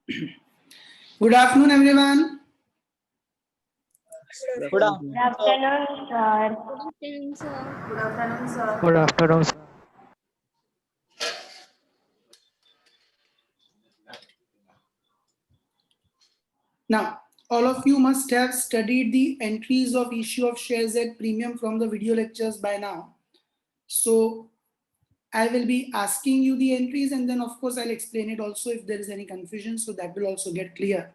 Good afternoon, everyone. Good afternoon, sir. Good afternoon, sir. Good afternoon, sir. Now, all of you must have studied the entries of issue of shares at premium from the video lectures by now. So, I will be asking you the entries, and then of course I'll explain it also if there is any confusion, so that will also get clear.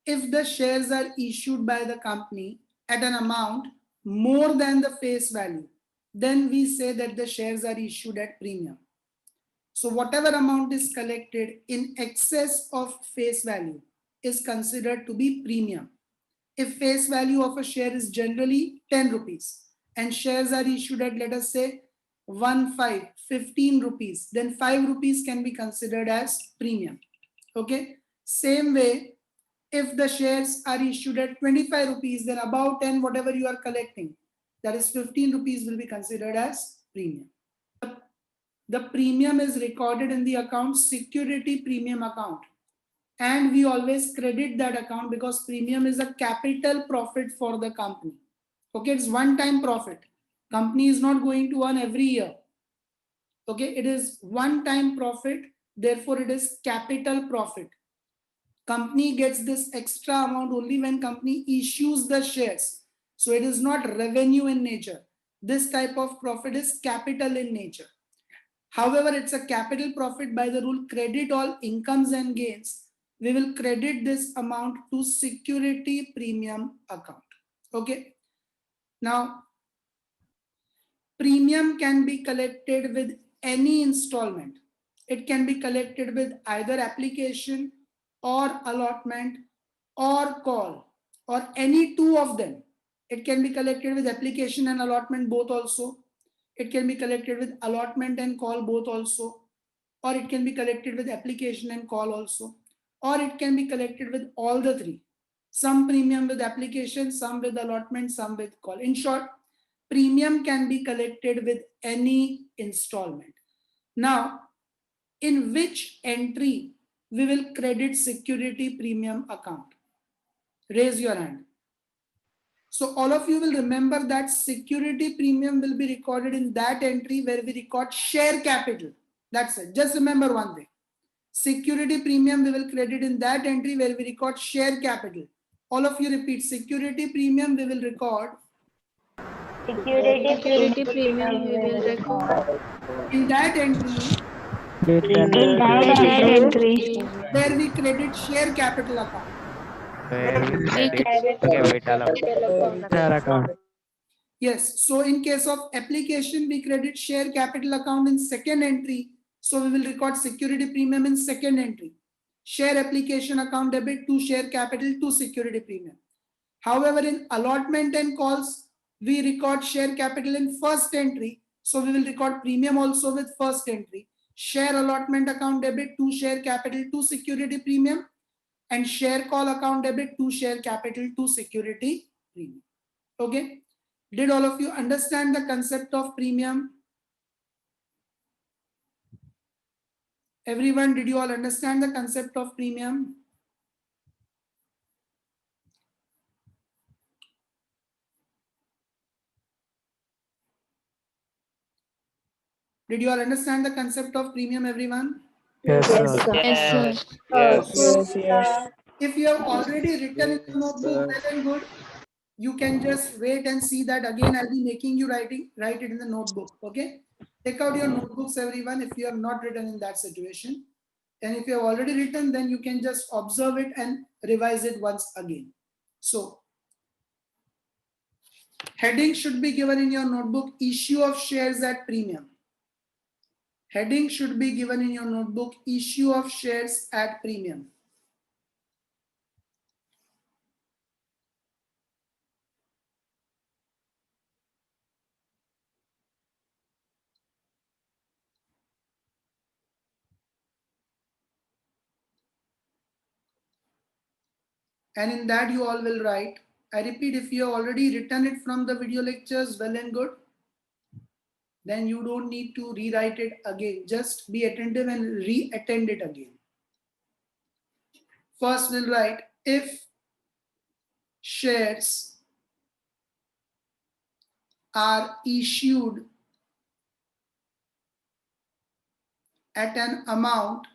If the shares are issued by the company at an amount more than the face value, then we say that the shares are issued at premium. So whatever amount is collected in excess of face value is considered to be premium. If face value of a share is generally 10 rupees and shares are issued at, let us say, 15 rupees, then 5 rupees can be considered as premium. Okay. Same way, if the shares are issued at 25 rupees, then above 10, whatever you are collecting, that is 15 rupees, will be considered as premium. The premium is recorded in the account security premium account, and we always credit that account because premium is a capital profit for the company. Okay, it's one time profit. Company is not going to earn every year. Okay, it is one time profit, therefore it is capital profit. Company gets this extra amount only when company issues the shares, so it is not revenue in nature. This type of profit is capital in nature. However, it's a capital profit. By the rule credit all incomes and gains, we will credit this amount to security premium account. Okay. Now, premium can be collected with any installment. It can be collected with either application or allotment or call, or any two of them. It can be collected with application and allotment both also. It can be collected with allotment and call both also, or it can be collected with application and call also, or it can be collected with all the three. Some premium with application, some with allotment, some with call. In short, premium can be collected with any installment. Now, in which entry we will credit security premium account? Raise your hand. So all of you will remember that security premium will be recorded in that entry where we record share capital. That's it. Just remember one thing. Security premium we will credit in that entry where we record share capital. All of you repeat. Security premium we will record. Security premium we will record. In that entry In In that entry, where we credit share capital account. where we we credit credit capital capital account. Yes. So in case of application, we credit share capital account in second entry. So we will record security premium in second entry. Share application account debit to share capital to security premium. However, in allotment and calls, we record share capital in first entry. So we will record premium also with first entry. Share allotment account debit to share capital to security premium, and share call account debit to share capital to security premium. Okay. Did all of you understand the concept of premium? Everyone, did you all understand the concept of premium? Did you all understand the concept of premium, everyone? Yes, sir. Yes, sir. Yes. If you have already written in the notebook, well and good. You can just wait and see that again. I'll be making you write it in the notebook. Okay. Take out your notebooks, everyone, if you have not written in that situation. And if you have already written, then you can just observe it and revise it once again. So, heading should be given in your notebook, issue of shares at premium. Heading should be given in your notebook, issue of shares at premium. And in that you all will write. I repeat, if you have already written it from the video lectures, well and good. Then you don't need to rewrite it again. Just be attentive and re-attend it again. First we'll write if shares are issued at an amount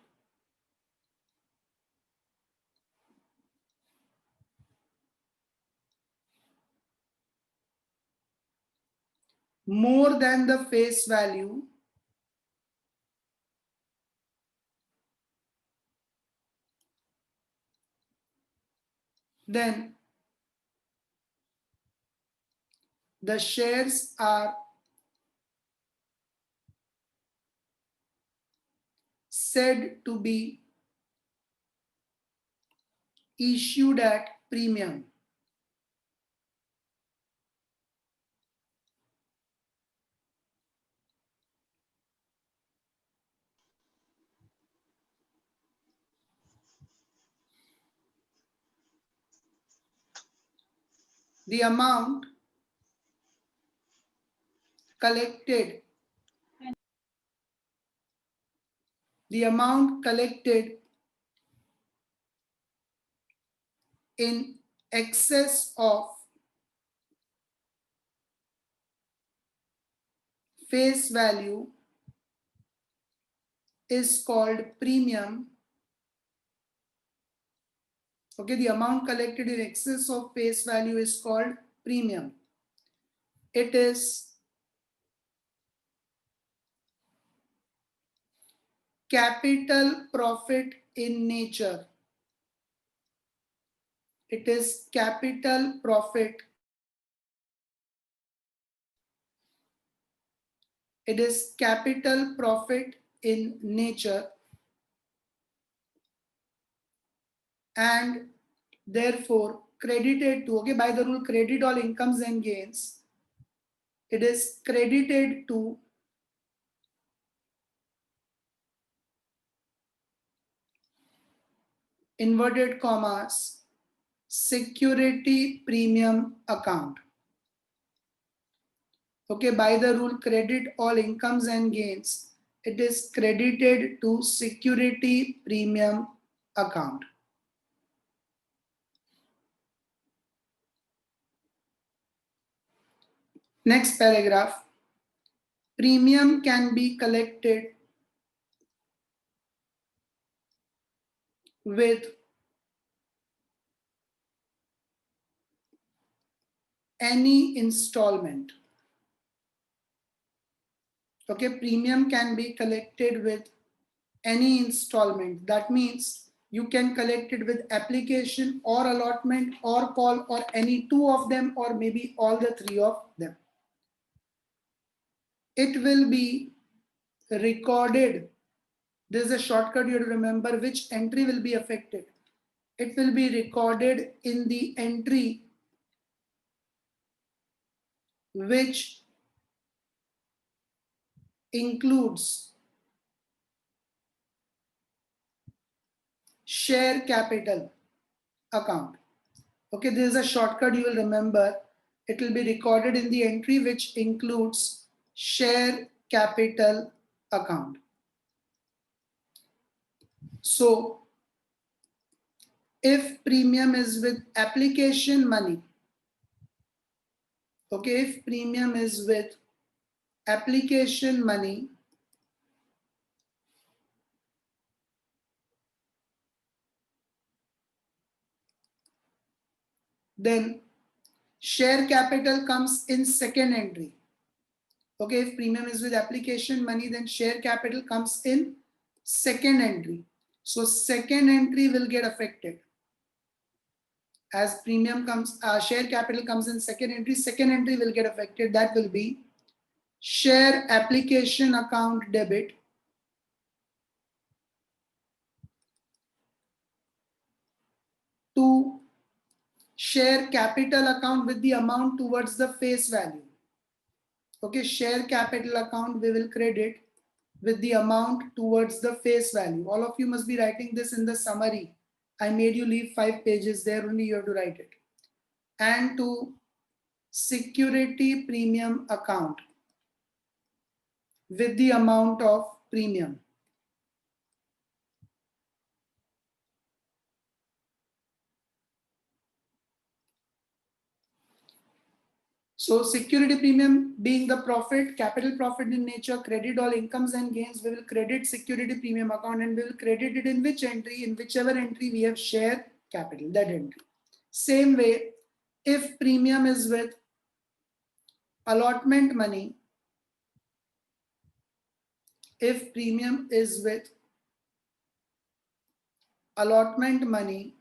more than the face value, then the shares are said to be issued at premium. The amount collected in excess of face value is called premium. Okay, the amount collected in excess of face value is called premium. It is capital profit in nature. It is capital profit. It is capital profit in nature, and therefore credited to, okay, by the rule credit all incomes and gains, it is credited to inverted commas security premium account. Okay, by the rule credit all incomes and gains, it is credited to security premium account. Next paragraph. Premium can be collected with any installment. Okay, premium can be collected with any installment. That means you can collect it with application or allotment or call or any two of them or maybe all the three of them. It will be recorded. This is a shortcut you have to remember which entry will be affected. It will be recorded in the entry which includes share capital account. Okay, this is a shortcut you will remember. It will be recorded in the entry which includes share capital account. So if premium is with application money, okay, if premium is with application money, then share capital comes in second entry. Okay, if premium is with application money, then share capital comes in second entry. So second entry will get affected. As premium comes, share capital comes in second entry will get affected. That will be share application account debit to share capital account with the amount towards the face value. Okay, share capital account we will credit with the amount towards the face value. All of you must be writing this in the summary. I made you leave 5 pages there, only you have to write it. And to security premium account with the amount of premium. So security premium being the profit, capital profit in nature, credit all incomes and gains. We will credit security premium account and we will credit it in which entry? In whichever entry we have share capital, that entry. Same way, if premium is with allotment money, if premium is with allotment money,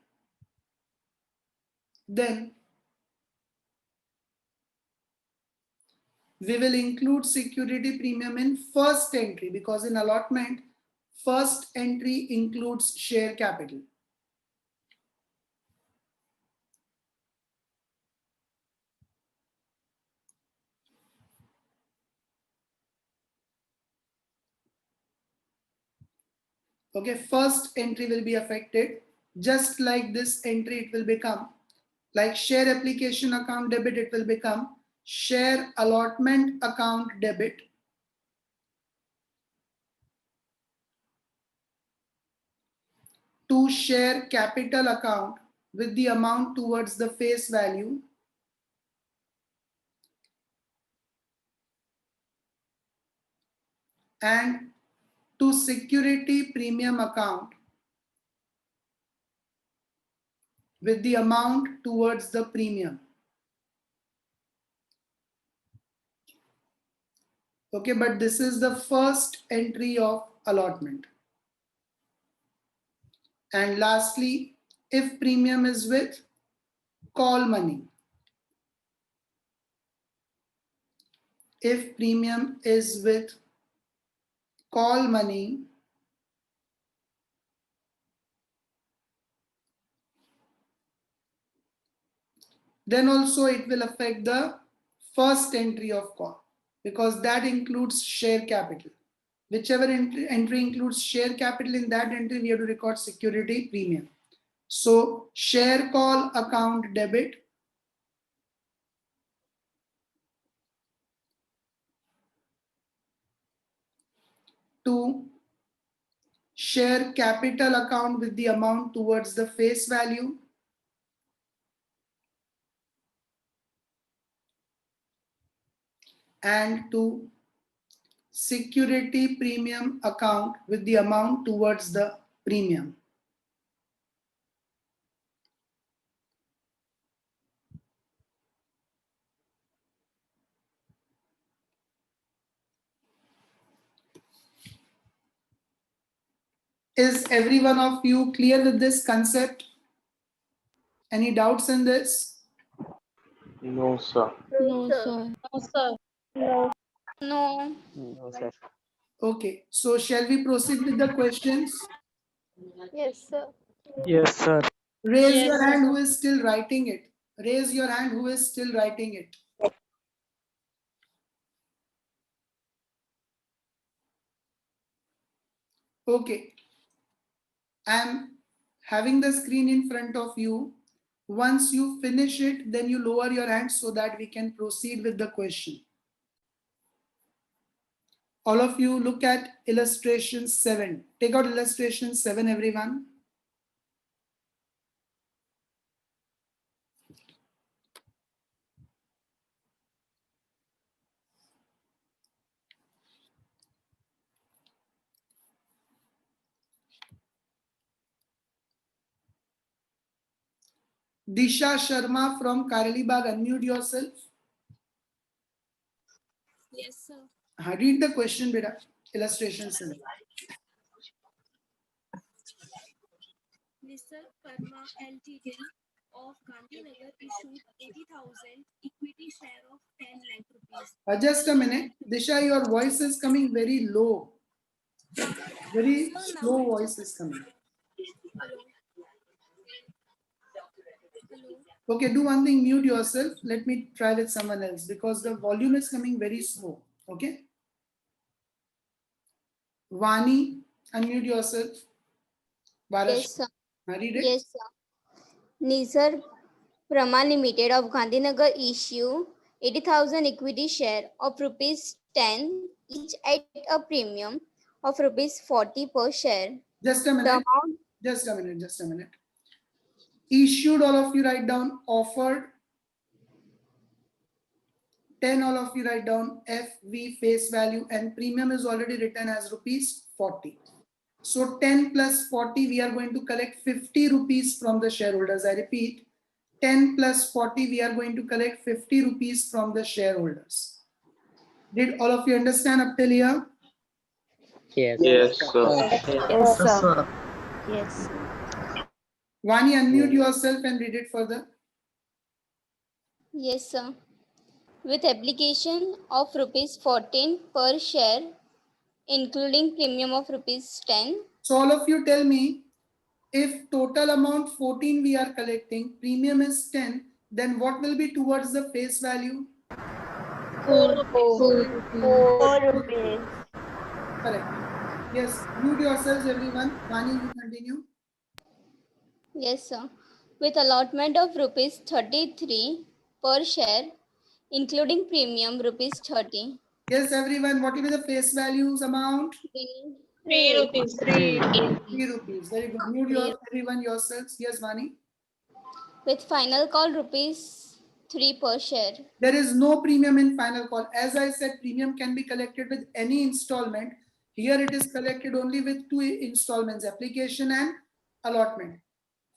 then we will include security premium in first entry, because in allotment, first entry includes share capital. Okay, first entry will be affected. Just like this entry, it will become like share application account debit, it will become share allotment account debit. To share capital account with the amount towards the face value. And to security premium account with the amount towards the premium. Okay, but this is the first entry of allotment. And lastly, if premium is with call money. If premium is with call money, then also it will affect the first entry of call, because that includes share capital. Whichever entry includes share capital, in that entry we have to record security premium. So share call account debit to share capital account with the amount towards the face value, and to security premium account with the amount towards the premium. Is every one of you clear with this concept? Any doubts in this? No, sir. No, sir. No, sir. No. No. No, sir. Okay, so shall we proceed with the questions? Yes, sir. Yes, sir. Raise Yes, your sir. hand who is still writing it. Raise your hand who is still writing it. Okay. I'm having the screen in front of you. Once you finish it, then you lower your hand so that we can proceed with the question. All of you look at illustration 7. Take out illustration 7, everyone. Disha Sharma from Karalibag, unmute yourself. Yes, sir. Read the question, beta. Illustration 7. Nisar Karma Ltd of Gandhinagar issued 80,000 equity share of 10 lakh rupees. Just a minute. Disha, your voice is coming very low. Very slow voice is coming. Hello. Okay, do one thing, mute yourself. Let me try with someone else because the volume is coming very slow. Okay. Vani, unmute yourself. Yes, sir. Read it. Yes, sir. Nisar Prama Limited of Gandhinagar issue 80,000 equity share of rupees 10 each at a premium of rupees 40 per share. Just a The minute. amount Just a minute. Just a minute. Issued, all of you write down offered. 10, all of you write down FV face value, and premium is already written as rupees 40. So 10 plus 40, we are going to collect 50 rupees from the shareholders. I repeat, 10 plus 40, we are going to collect 50 rupees from the shareholders. Did all of you understand up till here? Yes, sir. Yes, sir. Yes. Vani, unmute yourself and read it further. Yes, sir. With application of rupees 14 per share, including premium of rupees 10. So all of you tell me, if total amount 14 we are collecting, premium is 10, then what will be towards the face value? 4 rupees. 4 rupees. Correct. Yes, mute yourselves everyone. Vani, you continue. Yes, sir. With allotment of rupees 33 per share, including premium rupees 30. Yes, everyone, what will be the face values amount? 3 rupees. 3 rupees. Very good. Mute everyone yourselves. Yes, Vani. With final call rupees 3 per share. There is no premium in final call. As I said, premium can be collected with any installment. Here it is collected only with 2 installments, application and allotment.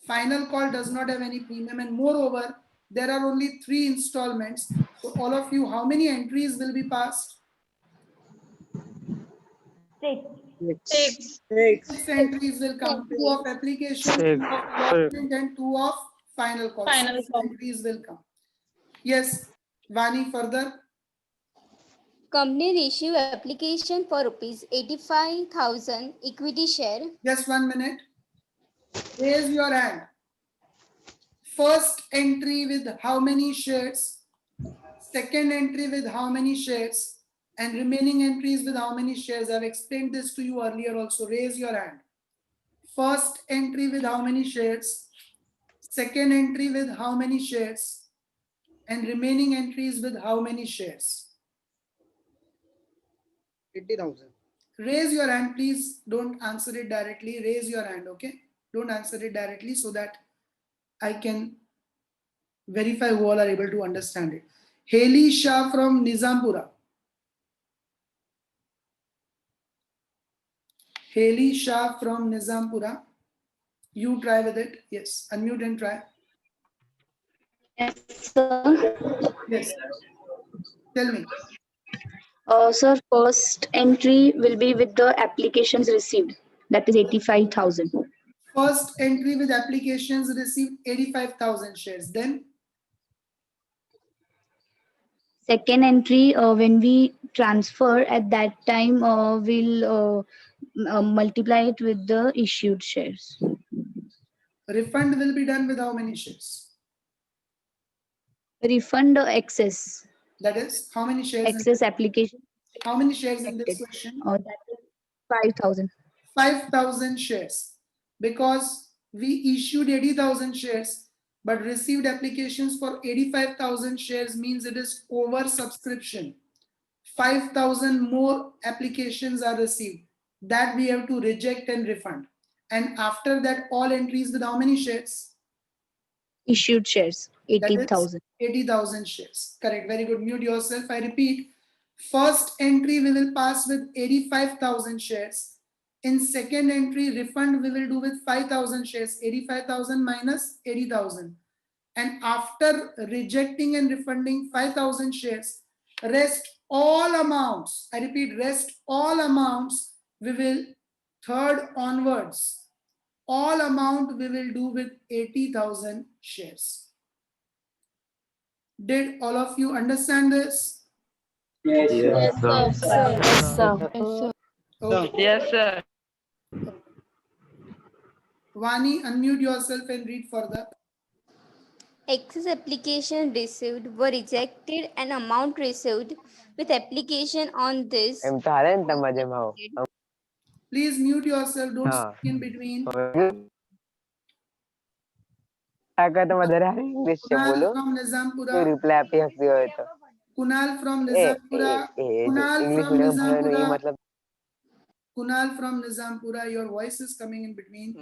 Final call does not have any premium, and moreover, there are only 3 installments. So all of you, how many entries will be passed? 6 entries will come. 2 of application, 2 of allotment, and 2 of final call. 6 entries will come. Yes, Vani, further. Company receive application for rupees 85,000 equity share. Just 1 minute. Raise your hand. First entry with how many shares? Second entry with how many shares? And remaining entries with how many shares? I've explained this to you earlier also. Raise your hand. First entry with how many shares? Second entry with how many shares? And remaining entries with how many shares? 80,000. Raise your hand, please. Don't answer it directly. Raise your hand, okay? Don't answer it directly so that I can verify who all are able to understand it. Haley Shah from Nizampura. Haley Shah from Nizampura. You try with it. Yes. Unmute and try. Yes, sir. Yes. Tell me. Sir, first entry will be with the applications received. That is 85,000. First entry with applications received 85,000 shares. Then Second entry, when we transfer at that time, we'll multiply it with the issued shares. refund will be done with how many shares? Refund excess. That is how many shares? Excess application. How many shares in this question? That is 5,000. 5,000 shares. Because we issued 80,000 shares, but received applications for 85,000 shares means it is over subscription. 5,000 more applications are received that we have to reject and refund. And after that, all entries with how many shares? Issued shares, 80,000. 80,000 shares. Correct. Very good. Mute yourself. I repeat, first entry we will pass with 85,000 shares. In second entry, refund we will do with 5,000 shares. 85,000 minus 80,000. And after rejecting and refunding 5,000 shares, rest all amounts, I repeat, rest all amounts, we will third onwards, all amount we will do with 80,000 shares. Did all of you understand this? Yes, sir. Yes, sir. Okay. Yes, sir. Vani, unmute yourself and read further. Excess application received were rejected and amount received with application on this. Please mute yourself, don't speak in between. Kunal from Nizampura. Kunal from Nizampura. Kunal from Nizampura, your voice is coming in between.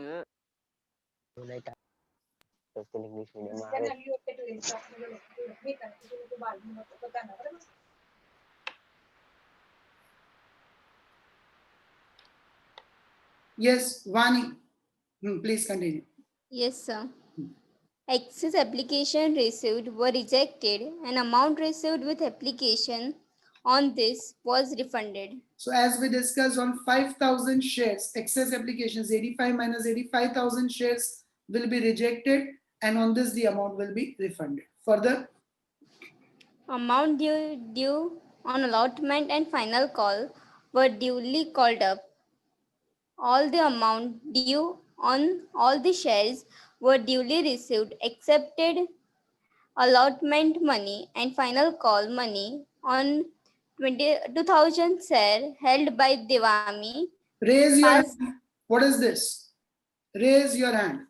Special English medium में આવે Yes, Vani. Please continue. Yes, sir. Excess application received were rejected and amount received with application on this was refunded. So as we discussed on 5,000 shares, excess applications 85 minus 85,000 shares will be rejected, and on this the amount will be refunded. Further, Amount due on allotment and final call were duly called up. All the amount due on all the shares were duly received, accepted allotment money and final call money on 2,000 share held by Devami. raise your Pass- hand. What is this? Raise your hand.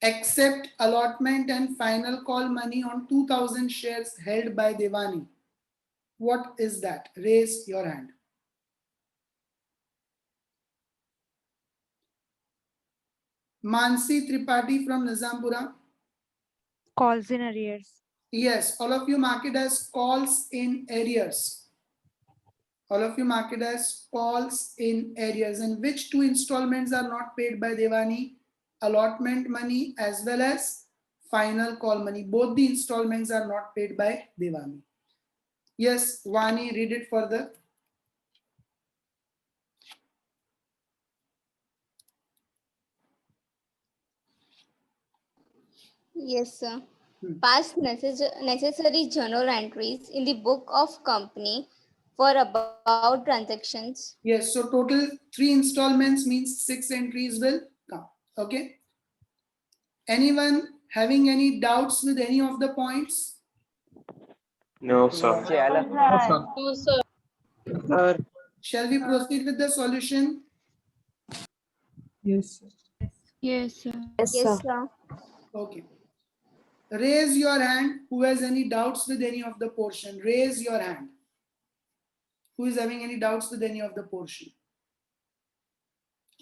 Accept allotment and final call money on 2,000 shares held by Devani. What is that? Raise your hand. Mansi Tripathi from Nizampura. Calls in arrears. Yes, all of you mark it as calls in arrears. All of you mark it as calls in arrears. And which two installments are not paid by Devani? Allotment money as well as final call money. Both the installments are not paid by Devani. Yes, Vani, read it further. Yes, sir. Past necessary journal entries in the book of company for about transactions. Yes, so total 3 installments means 6 entries will come. Okay. Anyone having any doubts with any of the points? No, sir. No, sir. Sir. Shall we proceed with the solution? Yes. Yes, sir. Yes, sir. Okay. Raise your hand who has any doubts with any of the portion. Raise your hand. Who is having any doubts with any of the portion?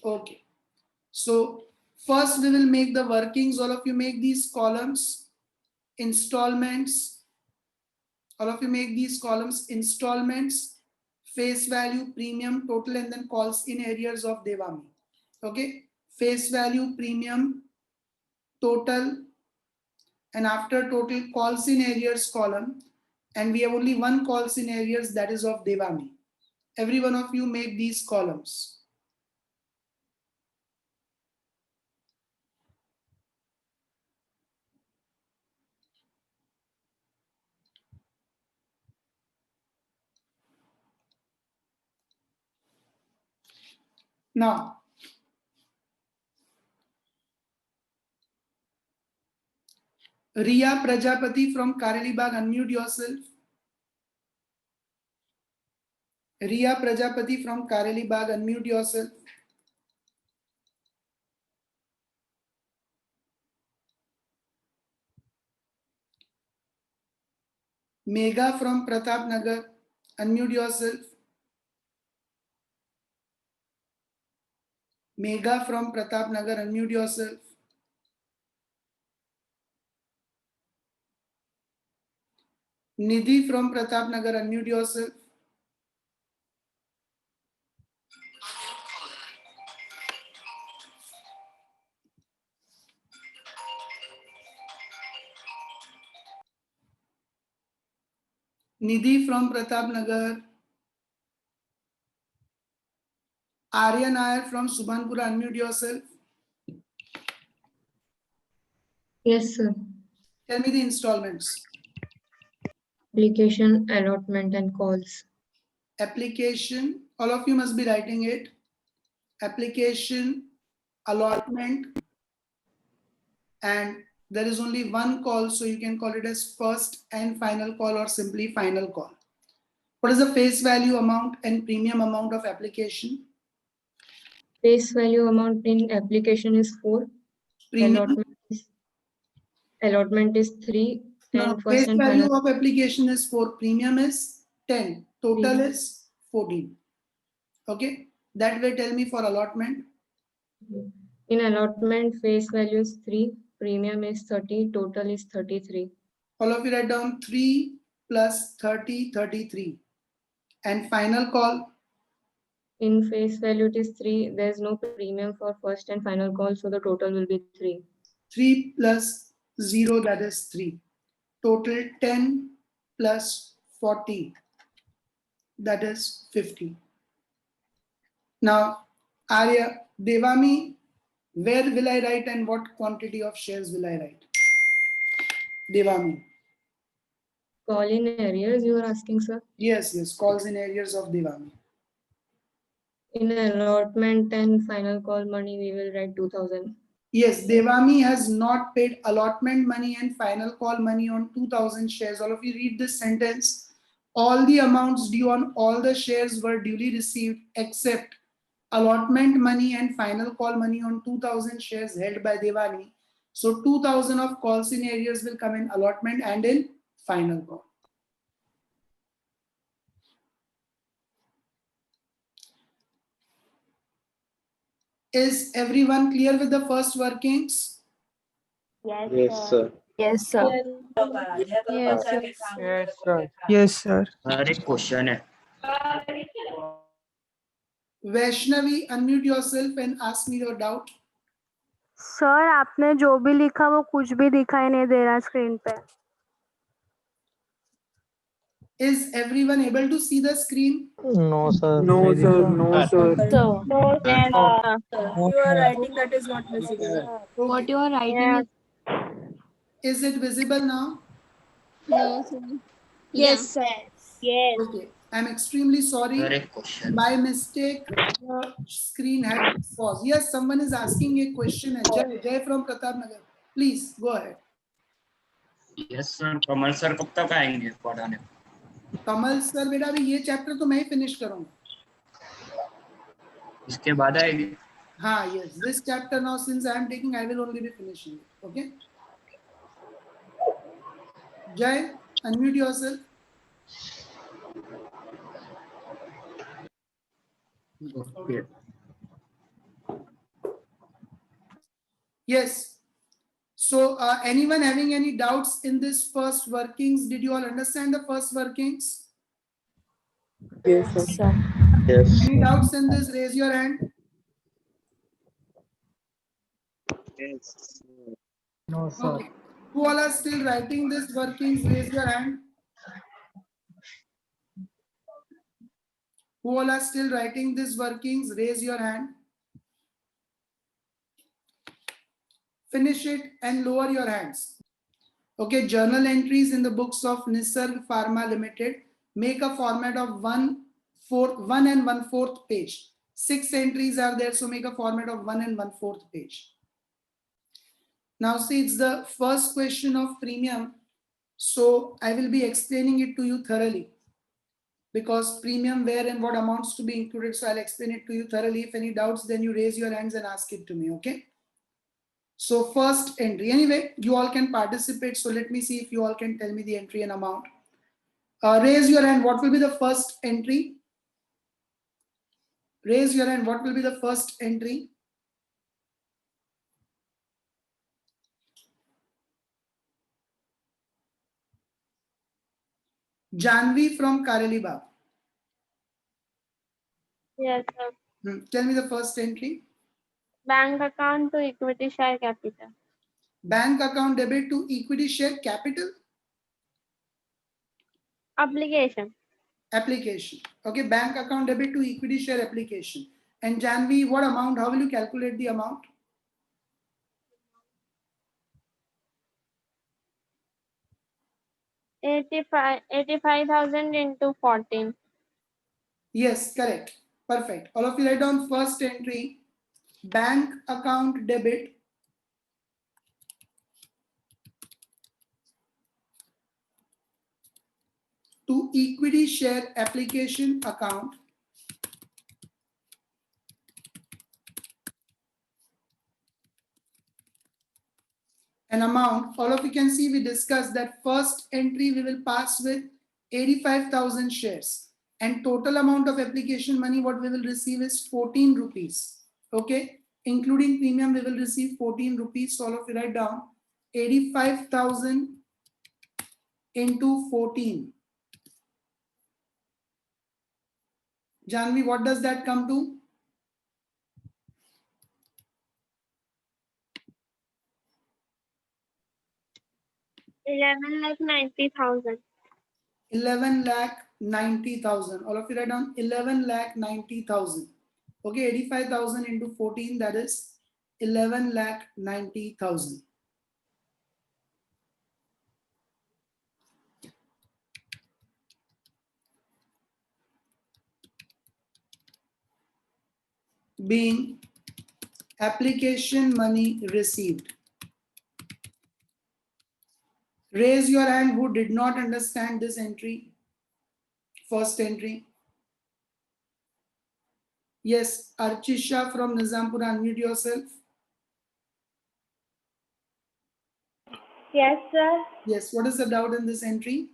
Okay. So first we will make the workings. All of you make these columns. Installments. All of you make these columns. Installments, face value, premium, total, and then calls in arrears of Devami. Okay. Face value, premium, total, and after total calls in arrears column, and we have only one calls in arrears, that is of Devami. Every one of you make these columns. Now, Riya Prajapati from Karelibag, unmute yourself. Riya Prajapati from Karelibag, unmute yourself. Megha from Pratap Nagar, unmute yourself. Megha from Pratap Nagar, unmute yourself. Nidhi from Pratap Nagar, unmute yourself. Nidhi from Pratap Nagar. Arya Nair from Subhanpura, unmute yourself. Yes, sir. Tell me the installments. Application, allotment, and calls. Application, all of you must be writing it. Application, allotment, and there is only one call, so you can call it as first and final call or simply final call. What is the face value amount and premium amount of application? Face value amount in application is 4. Premium, Allotment is 3. no, And first face and value final. of application is 4, premium is 10, total is 14. Okay, that way tell me for allotment. In allotment, face value is 3, premium is 30, total is 33. All of you write down 3 plus 30, 33. And final call, In face value it is 3, there is no premium for first and final call, so the total will be 3. 3 plus 0, that is 3. Total 10 plus 40, that is 50. Now, Arya, Devami, where will I write and what quantity of shares will I write? Devami. Call in arrears you are asking, sir? Yes, calls in areas of Devami. In allotment and final call money, we will write 2000. Yes, Devami has not paid allotment money and final call money on 2000 shares. All of you read this sentence. All the amounts due on all the shares were duly received except allotment money and final call money on 2000 shares held by Devani. So 2000 of calls in areas will come in allotment and in final call. Is everyone clear with the first workings? Yes, sir. Yes, sir. Yes, sir. Yes, sir. Yes, sir. एक question है Vaishnavi, unmute yourself and ask me your doubt. Sir आपने जो भी लिखा वो कुछ भी दिखाई नहीं दे रहा स्क्रीन पे. Is everyone able to see the screen? No, sir. No, Very sir. good. No, sir. No, You are sir. writing that is not visible. What you are writing is Is it visible now? No, sir. yes, sir. Okay. I'm extremely sorry. Sir एक question By mistake, the screen had paused. Yes, someone is asking a question. Jay from Pratap Nagar. Please go ahead. Yes sir Kamal sir कब तक आएंगे पढ़ाने कमल sir बेटा अभी ये chapter तो मैं ही फिनिश करूंगा. इसके बाद आएगी हाँ, yes. This chapter now since I am taking, I will only be finishing it. Okay. Jay, unmute yourself. Okay Yes. So anyone having any doubts in this first workings? Did you all understand the first workings? Yes, sir. Yes. Any doubts in this? Raise your hand. Yes. No, sir. Okay. Who all are still writing this workings? Raise your hand. Who all are still writing this workings? Raise your hand. Finish it and lower your hands. Okay, journal entries in the books of Nisarg Pharma Limited make a format of 1 and 1/4 page. 6 entries are there, so make a format of 1 and 1/4 page. Now see, it's the first question of premium, so I will be explaining it to you thoroughly because premium where and what amounts to be included, so I'll explain it to you thoroughly. If any doubts, then you raise your hands and ask it to me, okay? So first entry, anyway, you all can participate. So let me see if you all can tell me the entry and amount. Raise your hand. What will be the first entry? Raise your hand. What will be the first entry? Janvi from Karelibag. Yes, sir. Tell me the first entry. Bank account to equity share capital. Bank account debit to equity share capital. Application. Application. Okay, bank account debit to equity share application. And Janvi, what amount? How will you calculate the amount? $85,000 into 14. Yes, correct. Perfect. All of you write down first entry. Bank account debit to equity share application account an amount. All of you can see we discussed that first entry we will pass with 85,000 shares and total amount of application money what we will receive is 14 rupees. Okay, including premium, we will receive 14 rupees. So all of you write down 85,000 into 14. Janvi, what does that come to? 11,90,000. 11,90,000. All of you write down 11,90,000. Okay, 85,000 into 14, that is 11,90,000. Being application money received. Raise your hand who did not understand this entry. First entry. Yes, Archisha from Nizampur, unmute yourself. Yes, sir. Yes, what is the doubt in this entry?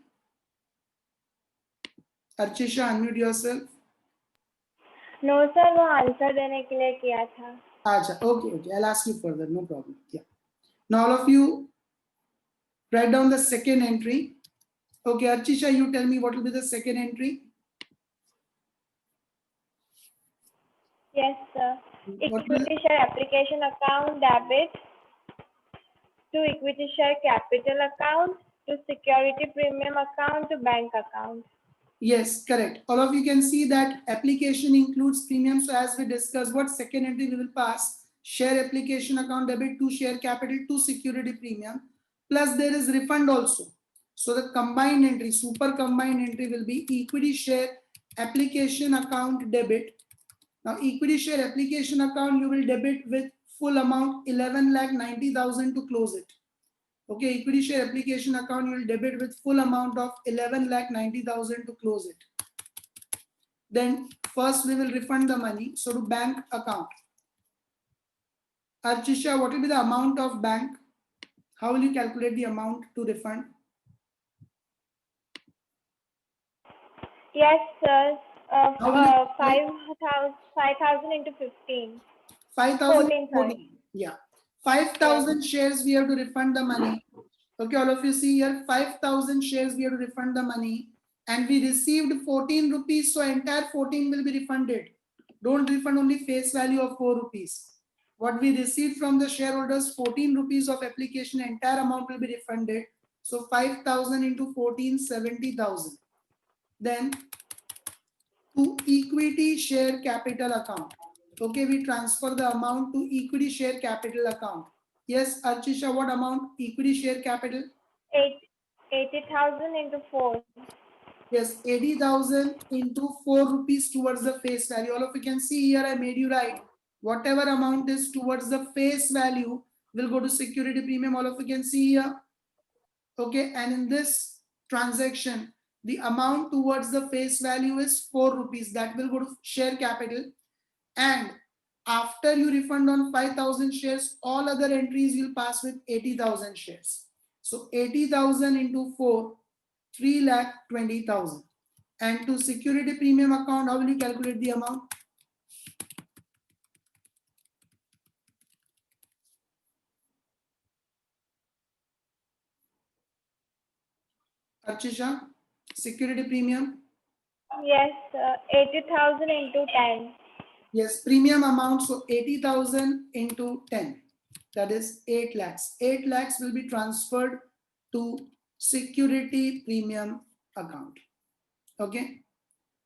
Archisha, unmute yourself. No, sir. वो answer देने के लिए किया था. Acha, okay, I'll ask you further, no problem. Yeah. Now all of you write down the second entry. Okay, Archisha, you tell me what will be the second entry? Yes, sir. What will- Equity share application account debit to equity share capital account to security premium account to bank account. Yes, correct. All of you can see that application includes premium. So as we discussed, what second entry we will pass? Share application account debit to share capital to security premium. Plus there is refund also. So the combined entry, super combined entry will be equity share application account debit. Now equity share application account you will debit with full amount 11,90,000 to close it. Okay, equity share application account you will debit with full amount of 11,90,000 to close it. Then first we will refund the money. So to bank account. Archisha, what will be the amount of bank? How will you calculate the amount to refund? Yes, sir. How will you- 5,000 into 15. 5,000. 14, sorry. Yeah. 5,000 shares we have to refund the money. Okay, all of you see here 5,000 shares we have to refund the money and we received 14 rupees. So entire 14 will be refunded. Don't refund only face value of 4 rupees. What we received from the shareholders 14 rupees of application, entire amount will be refunded. So 5,000 into 14, 70,000. Then to equity share capital account. Okay, we transfer the amount to equity share capital account. Yes, Archisha, what amount? Equity share capital? 80,000 into 4. Yes, 80,000 into 4 rupees towards the face value. All of you can see here, I made you write. Whatever amount is towards the face value will go to security premium. All of you can see here. Okay, and in this transaction, the amount towards the face value is 4 rupees. That will go to share capital. And after you refund on 5,000 shares, all other entries will pass with 80,000 shares. So 80,000 into 4, 3,20,000. And to security premium account, how will you calculate the amount? Archisha, security premium? Yes, 80,000 into 10. Yes, premium amount, so 80,000 into 10. That is 8 lakhs. 8 lakhs will be transferred to security premium account. Okay.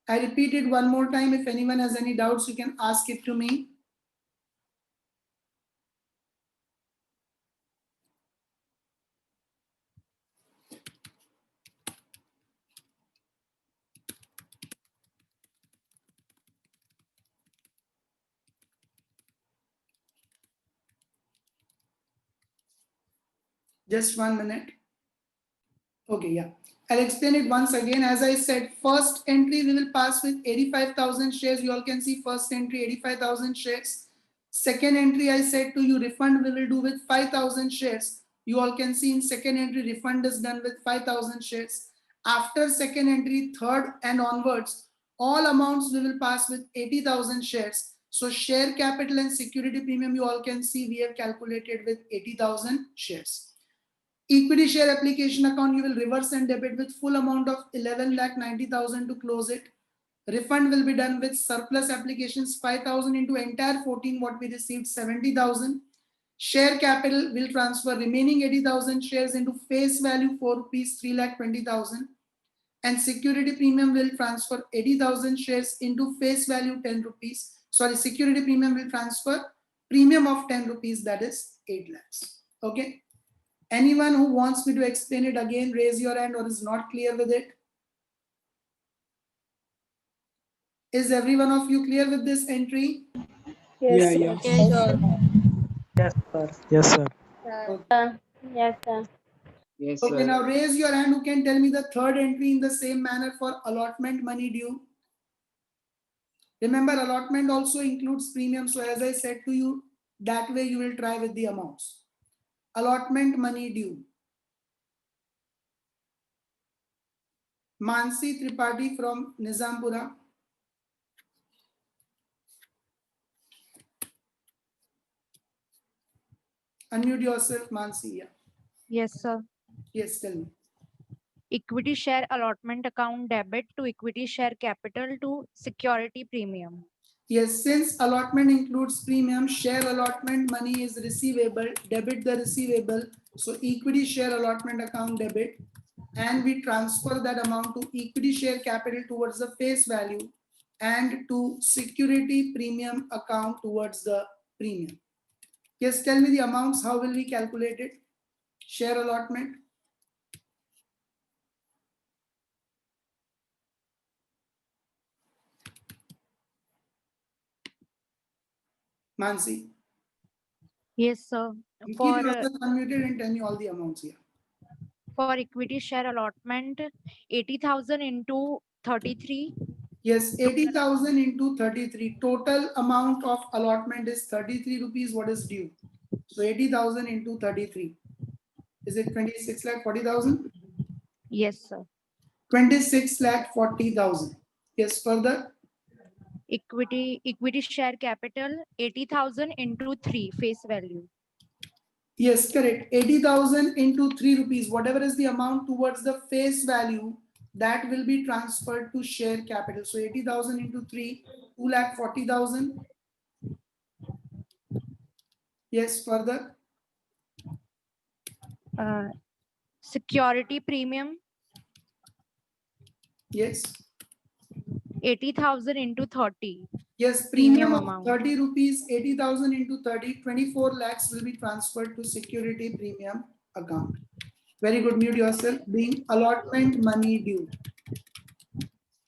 I repeat it one more time. If anyone has any doubts, you can ask it to me. Just 1 minute. Okay, yeah. I'll explain it once again. As I said, first entry we will pass with 85,000 shares. You all can see first entry 85,000 shares. Second entry I said to you refund we will do with 5,000 shares. You all can see in second entry refund is done with 5,000 shares. After second entry, third and onwards, all amounts we will pass with 80,000 shares. So share capital and security premium, you all can see we have calculated with 80,000 shares. Equity share application account, you will reverse and debit with full amount of 11,90,000 to close it. Refund will be done with surplus applications 5,000 into entire 14 what we received 70,000. Share capital will transfer remaining 80,000 shares into face value 4 rupees 3,20,000. And security premium will transfer 80,000 shares into face value 10 rupees. Sorry, security premium will transfer premium of 10 rupees, that is 8 lakhs. Okay. Anyone who wants me to explain it again, raise your hand or is not clear with it. Is every one of you clear with this entry? Yes, sir. Yes, Sir. sir. Yes, sir. Okay. Yes, sir. Yes, Okay, sir. now raise your hand who can tell me the third entry in the same manner for allotment money due. Remember, allotment also includes premium. So as I said to you, that way you will try with the amounts. Allotment money due. Mansi Tripathi from Nizampura. Unmute yourself, Mansi. Yeah. Yes, sir. Yes, tell me. Equity share allotment account debit to equity share capital to security premium. Yes, since allotment includes premium, share allotment money is receivable, debit the receivable. So equity share allotment account debit, and we transfer that amount to equity share capital towards the face value and to security premium account towards the premium. Yes, tell me the amounts, how will we calculate it? Share allotment. Mansi. Yes, sir. Keep For yourself unmuted and tell me all the amounts here. for equity share allotment, 80,000 into 33. Yes, 80,000 into 33. Total amount of allotment is 33 rupees. What is due? So 80,000 into 33. Is it 26 lakh 40,000? Yes, sir. 26 lakh 40,000. Yes, further. Equity share capital 80,000 into 3 face value. Yes, correct. 80,000 into 3 rupees. Whatever is the amount towards the face value, that will be transferred to share capital. So 80,000 into 3, 2,40,000. Yes, further. Security premium Yes. 80,000 into 30. Yes, premium of amount. 30 rupees, 80,000 into 30, 24 lakhs will be transferred to security premium account. Very good, mute yourself. Being allotment money due.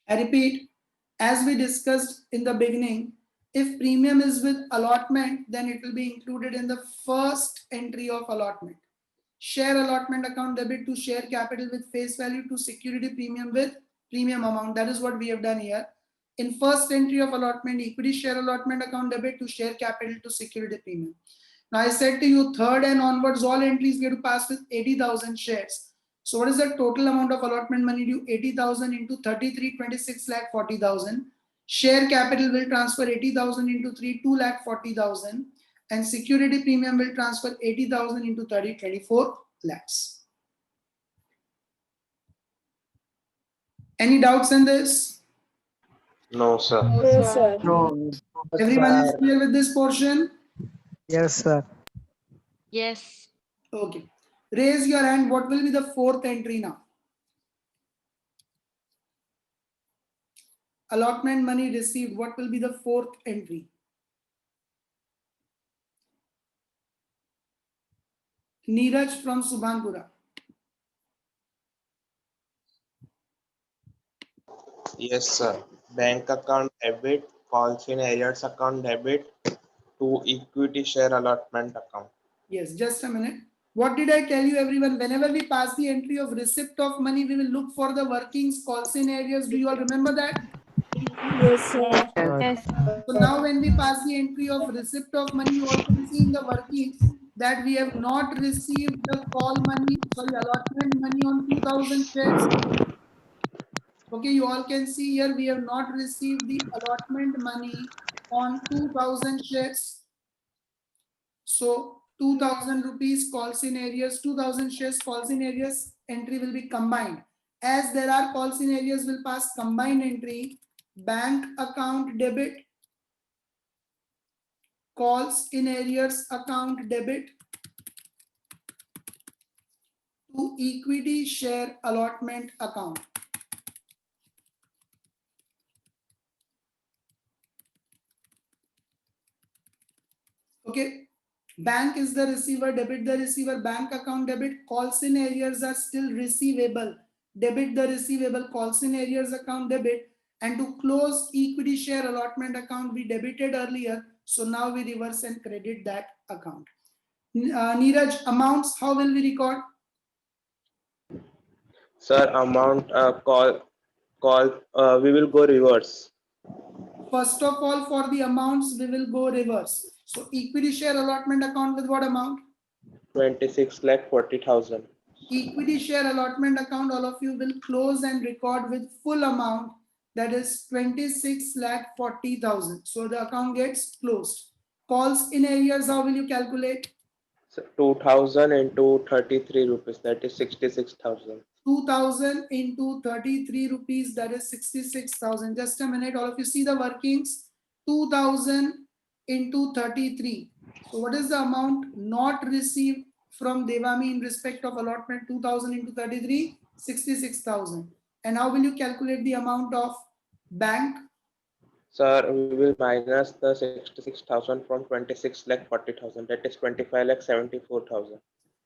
I repeat, as we discussed in the beginning, if premium is with allotment, then it will be included in the first entry of allotment. Share allotment account debit to share capital with face value to security premium with premium amount. That is what we have done here. In first entry of allotment, equity share allotment account debit to share capital to security premium. Now I said to you, third and onwards, all entries get to pass with 80,000 shares. So what is the total amount of allotment money due? 80,000 into 33, 26 lakh 40,000. Share capital will transfer 80,000 into 3, 2 lakh 40,000. And security premium will transfer 80,000 into 30, 24 lakhs. Any doubts in this? No, sir. No, sir. No. Everyone is clear with this portion? Yes, sir. Yes. Okay. Raise your hand. What will be the fourth entry now? Allotment money received. What will be the fourth entry? Neeraj from Subhanpura. Yes, sir. Bank account debit, false in arrears account debit to equity share allotment account. Yes, just a minute. What did I tell you, everyone? Whenever we pass the entry of receipt of money, we will look for the workings, false in areas. Do you all remember that? Yes, sir. Yes. So now when we pass the entry of receipt of money, you all can see in the workings that we have not received the call money, sorry, allotment money on 2,000 shares. Okay, you all can see here we have not received the allotment money on 2000 shares. So 2000 rupees calls in areas, 2000 shares calls in areas entry will be combined. As there are calls in areas will pass combined entry, bank account debit, calls in areas account debit to equity share allotment account. Okay, bank is the receiver, debit the receiver, bank account debit, calls in areas are still receivable, debit the receivable, calls in areas account debit, and to close equity share allotment account we debited earlier, so now we reverse and credit that account. Neeraj, amounts, how will we record? Sir, amount we will go reverse. First of all, for the amounts we will go reverse. So equity share allotment account with what amount? 26,40,000. Equity share allotment account, all of you will close and record with full amount, that is 26,40,000. So the account gets closed. Calls in areas, how will you calculate? So 2,000 into 33 rupees, that is 66,000. 2,000 into 33 rupees, that is 66,000. Just a minute, all of you see the workings. 2,000 into 33. So what is the amount not received from Devami in respect of allotment? 2,000 into 33, 66,000. And how will you calculate the amount of bank? Sir, we will minus the 66,000 from 26,40,000, that is 25,74,000.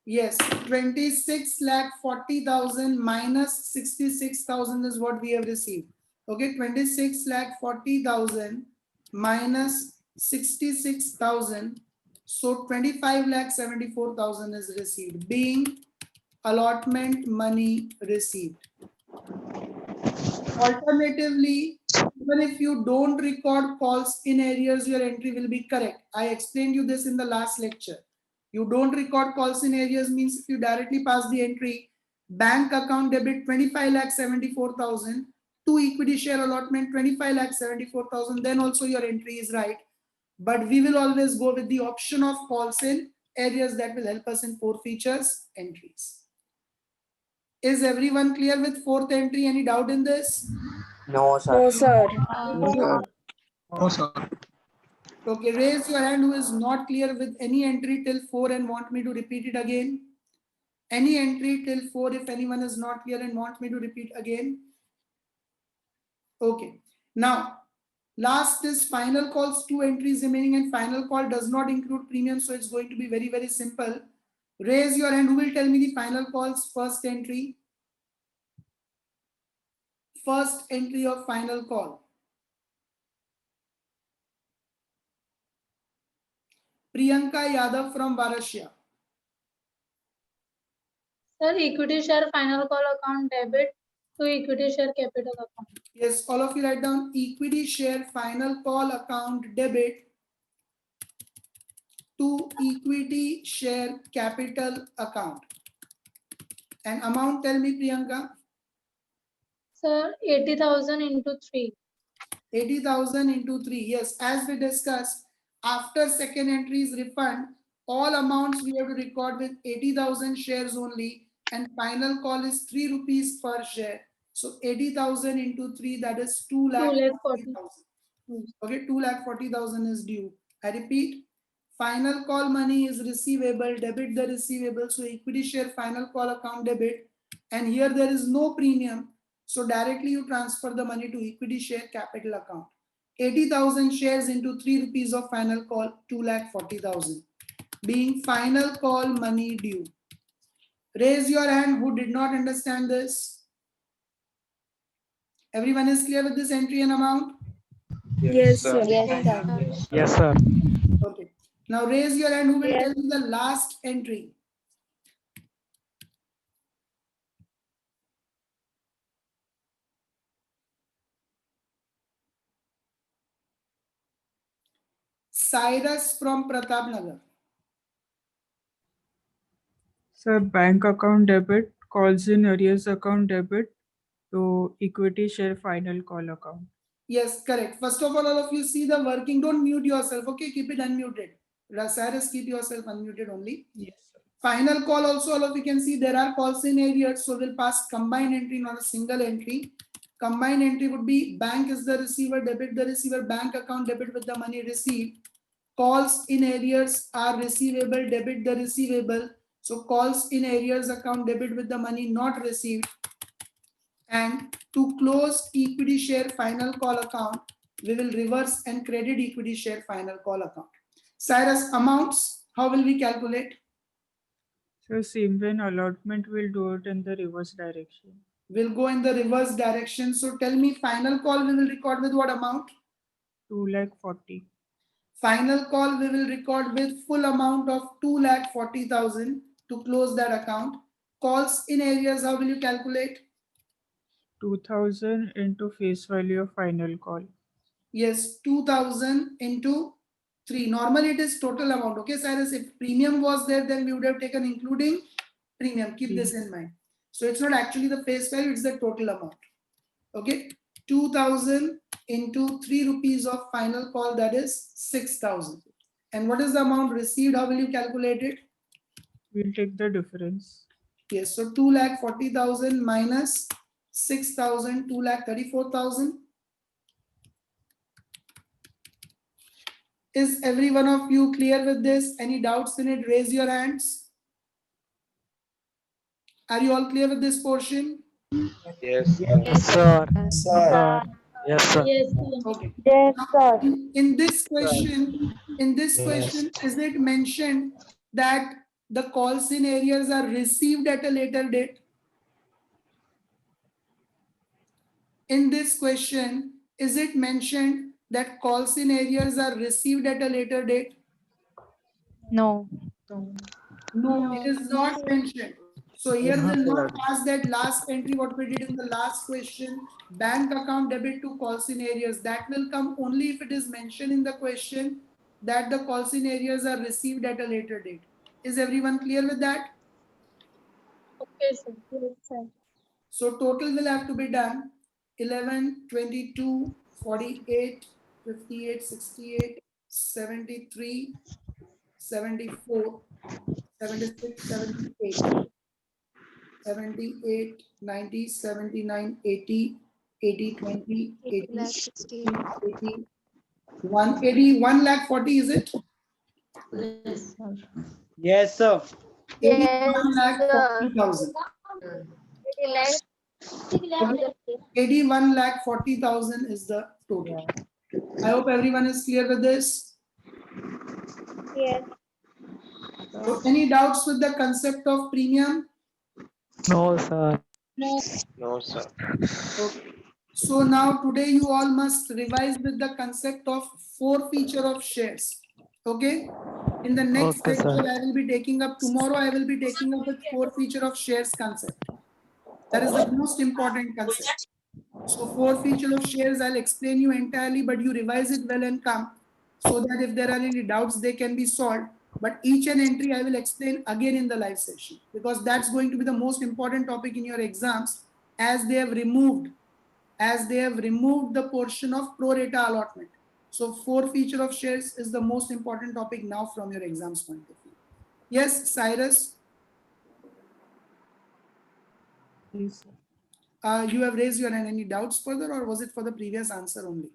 Yes, 26,40,000 minus 66,000 is what we have received. Okay, 26,40,000 minus 66,000. So 25,74,000 is received, being allotment money received. Alternatively, even if you don't record calls in areas, your entry will be correct. I explained you this in the last lecture. You don't record calls in areas means if you directly pass the entry, bank account debit 25,74,000 to equity share allotment 25,74,000, then also your entry is right. But we will always go with the option of calls in areas that will help us in forfeitures entries. Is everyone clear with fourth entry? Any doubt in this? No, sir. No, sir. Okay, raise your hand who is not clear with any entry till 4 and want me to repeat it again. Any entry till 4 if anyone is not clear and want me to repeat again. Okay, now last is final calls, 2 entries remaining, and final call does not include premium, so it's going to be very, very simple. Raise your hand who will tell me the final calls first entry. First entry of final call. Priyanka Yadav from Varashya. Sir, equity share final call account debit to equity share capital account. Yes, all of you write down equity share final call account debit to equity share capital account. And amount, tell me, Priyanka. Sir, 80,000 into 3. 80,000 into 3. Yes, as we discussed, after second entry is refund, all amounts we have to record with 80,000 shares only, and final call is 3 rupees per share. So 80,000 into 3, that is 2,40,000. Okay, 2,40,000 is due. I repeat, final call money is receivable, debit the receivable, so equity share final call account debit, and here there is no premium, so directly you transfer the money to equity share capital account. 80,000 shares into 3 rupees of final call, 2,40,000, being final call money due. Raise your hand who did not understand this. Everyone is clear with this entry and amount? Yes, sir. Yes, sir. Okay. Now raise your hand who will tell me the last entry. Cyrus from Pratap Nagar. Sir, bank account debit, calls in arrears account debit to equity share final call account. Yes, correct. First of all of you see the working. Don't mute yourself. Okay, keep it unmuted. Cyrus, keep yourself unmuted only. Yes, sir. Final call also, all of you can see there are calls in areas, so we'll pass combined entry, not a single entry. Combined entry would be bank is the receiver, debit the receiver, bank account debit with the money received. Calls in areas are receivable, debit the receivable. So calls in areas account debit with the money not received. And to close equity share final call account, we will reverse and credit equity share final call account. Cyrus, amounts, how will we calculate? So same when allotment will do it in the reverse direction. We'll go in the reverse direction. So tell me, final call we will record with what amount? 2,40,000. Final call we will record with full amount of 2,40,000 to close that account. Calls in areas, how will you calculate? 2,000 into face value of final call. Yes, 2,000 into 3. Normally it is total amount. Okay, Cyrus, if premium was there, then we would have taken including premium. Keep this in mind. So it's not actually the face value, it's the total amount. Okay, 2,000 into 3 rupees of final call, that is 6,000. And what is the amount received? How will you calculate it? We'll take the difference. Yes, so 2,40,000 minus 6,000, 2,34,000. Is every one of you clear with this? Any doubts in it? Raise your hands. Are you all clear with this portion? Yes. Yes, sir. Sir. Yes, sir. Yes, sir. Okay. Yes, sir. In this question, is it mentioned that the calls in areas are received at a later date? In this question, is it mentioned that calls in areas are received at a later date? No. No, it is not mentioned. So here we'll not pass that last entry, what we did in the last question, bank account debit to calls in areas. That will come only if it is mentioned in the question that the calls in areas are received at a later date. Is everyone clear with that? Okay, sir. Yes, sir. So total will have to be done 11, 22, 48, 58, 68, 73, 74, 76, 78, 78, 90, 79, 80, 80, 20, 80, 80, 180, 1,40,000, is it? Yes, sir. Yes, sir. 81,40,000. 81,40,000 is the total. I hope everyone is clear with this. Yes. So any doubts with the concept of premium? No, sir. No. No, sir. Okay. So now today you all must revise with the concept of forfeiture of shares. Okay. In the next Okay, sir. lecture I will be taking up, tomorrow I will be taking up with forfeiture of shares concept. That is the most important concept. So forfeiture of shares, I'll explain you entirely, but you revise it well and come so that if there are any doubts, they can be solved. But each and entry I will explain again in the live session, because that's going to be the most important topic in your exams, as they have removed the portion of pro rata allotment. So forfeiture of shares is the most important topic now from your exams point of view. Yes, Cyrus? Yes, sir. You have raised your hand. Any doubts further, or was it for the previous answer only?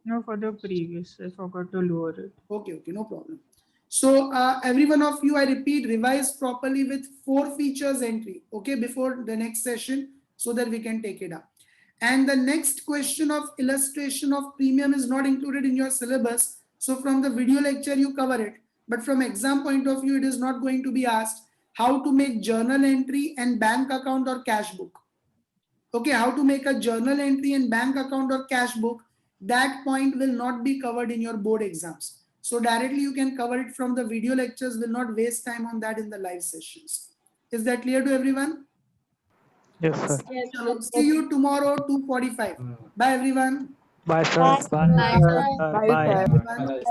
No, for the previous, I forgot to lower it. Okay, no problem. So every one of you, I repeat, revise properly with forfeitures entry, okay, before the next session, so that we can take it up. And the next question of illustration of premium is not included in your syllabus. So from the video lecture, you cover it. But from exam point of view, it is not going to be asked how to make journal entry and bank account or cash book. Okay, how to make a journal entry and bank account or cash book, that point will not be covered in your board exams. So directly you can cover it from the video lectures, will not waste time on that in the live sessions. Is that clear to everyone? Yes, sir. Yes, So see you tomorrow 2:45. Bye everyone. Bye, sir. Bye. Bye, sir. Bye. Everyone.